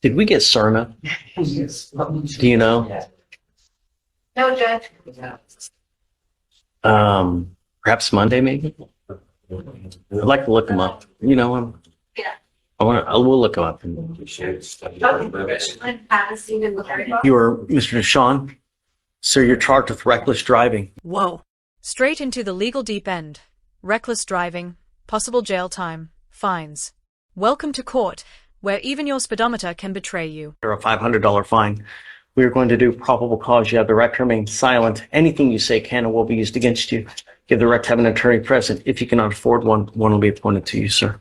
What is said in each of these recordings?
Did we get Cerna? Do you know? No, Judge. Perhaps Monday, maybe? I'd like to look them up. You know, Yeah. we'll look them up. You are Mr. Deshawn. Sir, you're charged with reckless driving. Whoa. Straight into the legal deep end. Reckless driving, possible jail time, fines. Welcome to court, where even your speedometer can betray you. Or a $500 fine. We are going to do probable cause. You have the right to remain silent. Anything you say can and will be used against you. You have the right to have an attorney present. If you cannot afford one, one will be appointed to you, sir.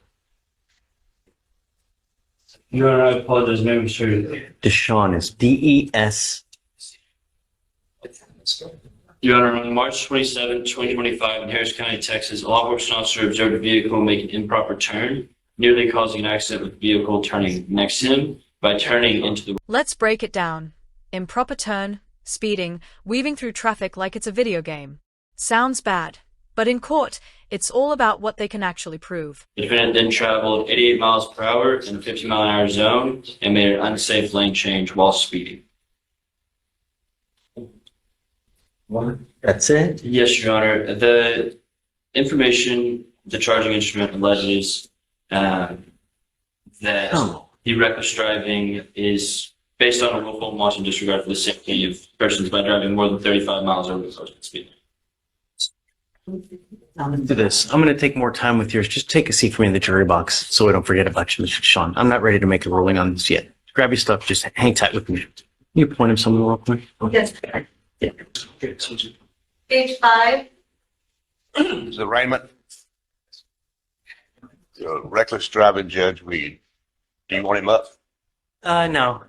Your Honor, I apologize. Maybe sure. Deshawn is D-E-S. Your Honor, on March 27, 2025, in Harris County, Texas, a law enforcement officer observed a vehicle make an improper turn, nearly causing an accident with the vehicle turning next to him by turning into the... Let's break it down. Improper turn, speeding, weaving through traffic like it's a video game. Sounds bad, but in court, it's all about what they can actually prove. The defendant then traveled 88 miles per hour in a 50-mile-an-hour zone and made an unsafe lane change while speeding. That's it? Yes, Your Honor. The information, the charging instrument alleges that the reckless driving is based on a willful and wanton disregard for the safety of persons by driving more than 35 miles over the posted speed. Do this. I'm going to take more time with yours. Just take a seat for me in the jury box so I don't forget about you, Mr. Deshawn. I'm not ready to make a ruling on this yet. Grab your stuff. Just hang tight with me. Can you point him somewhere real quick? Yes. Yeah. Page 5. Mr. Raymond, reckless driving Judge Reed. Do you want him up? No.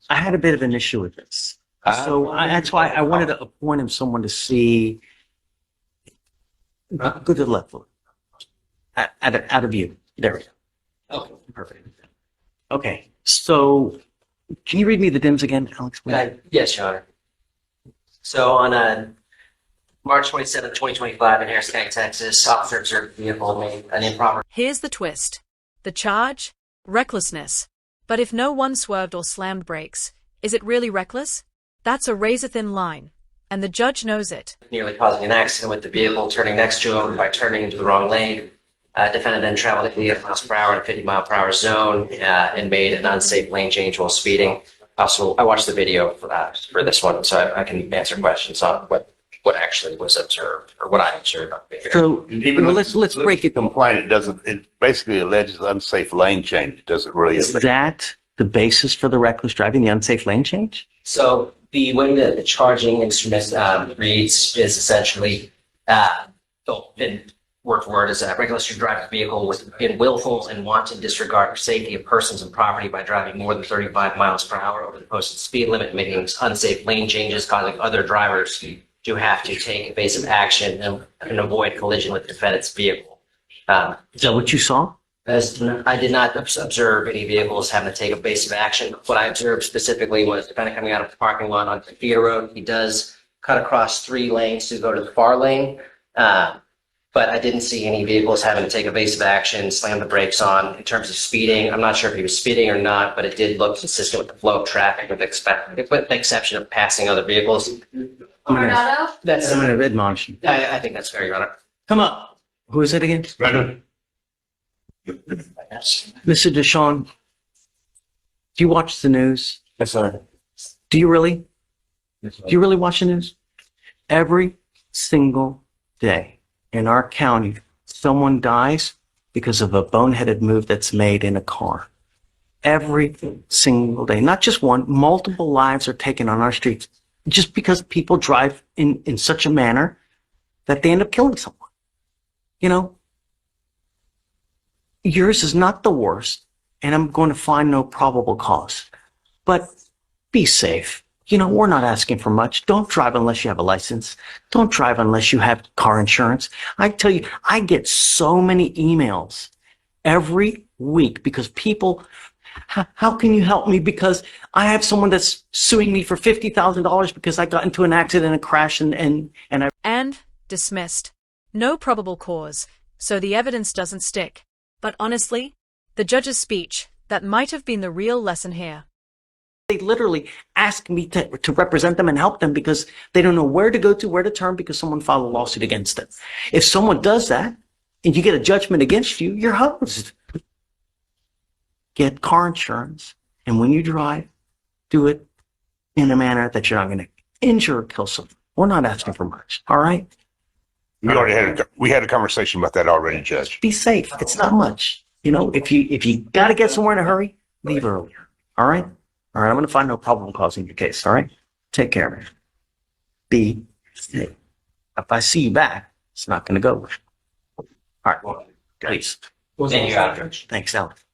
I had a bit of an issue with this. That's why I wanted to appoint him someone to see. Go to the left. Out of view. There we go. Okay, perfect. Okay, so can you read me the DIMS again, Alex? Yes, Your Honor. So on March 27, 2025 in Harris County, Texas, officer observed the vehicle made an improper... Here's the twist. The charge? Recklessness. But if no one swerved or slammed brakes, is it really reckless? That's a razor-thin line, and the judge knows it. Nearly causing an accident with the vehicle turning next to him by turning into the wrong lane. Defendant then traveled at 88 miles per hour in a 50-mile-per-hour zone and made an unsafe lane change while speeding. Also, I watched the video for this one, so I can answer questions on what actually was observed or what I observed on the video. So Even let's break it. Complaint. It basically alleges unsafe lane change. It doesn't really. Is that the basis for the reckless driving, the unsafe lane change? So the way that the charging instrument reads is essentially, in word for word, is a reckless driving vehicle in willful and wanton disregard for safety of persons and property by driving more than 35 miles per hour over the posted speed limit, making unsafe lane changes, causing other drivers to have to take evasive action and avoid collision with the defendant's vehicle. Is that what you saw? I did not observe any vehicles having to take evasive action. What I observed specifically was the defendant coming out of the parking lot on Theater Road. He does cut across 3 lanes to go to the far lane, but I didn't see any vehicles having to take evasive action, slam the brakes on. In terms of speeding, I'm not sure if he was speeding or not, but it did look consistent with the flow of traffic with the exception of passing other vehicles. Coronado? I'm going to admonish you. I think that's fair, Your Honor. Come up. Who is it again? Right. Mr. Deshawn, do you watch the news? Yes, sir. Do you really? Do you really watch the news? Every single day in our county, someone dies because of a boneheaded move that's made in a car. Every single day. Not just one, multiple lives are taken on our streets just because people drive in such a manner that they end up killing someone. You know, yours is not the worst, and I'm going to find no probable cause. But be safe. You know, we're not asking for much. Don't drive unless you have a license. Don't drive unless you have car insurance. I tell you, I get so many emails every week because people, how can you help me? Because I have someone that's suing me for $50,000 because I got into an accident and a crash and dismissed. No probable cause, so the evidence doesn't stick. But honestly, the judge's speech, That might have been the real lesson here. They literally ask me to represent them and help them because they don't know where to go to, where to turn because someone filed a lawsuit against them. If someone does that and you get a judgment against you, you're hosed. Get car insurance, and when you drive, do it in a manner that you're not going to injure or kill someone. We're not asking for much, all right? We had a conversation about that already, Judge. Be safe. It's not much. You know, if you got to get somewhere in a hurry, leave earlier, all right? All right, I'm going to find no probable cause in your case, all right? Take care, man. Be safe. If I see you back, it's not going to go. All right, please. Thank you, Judge. Thanks, Alex.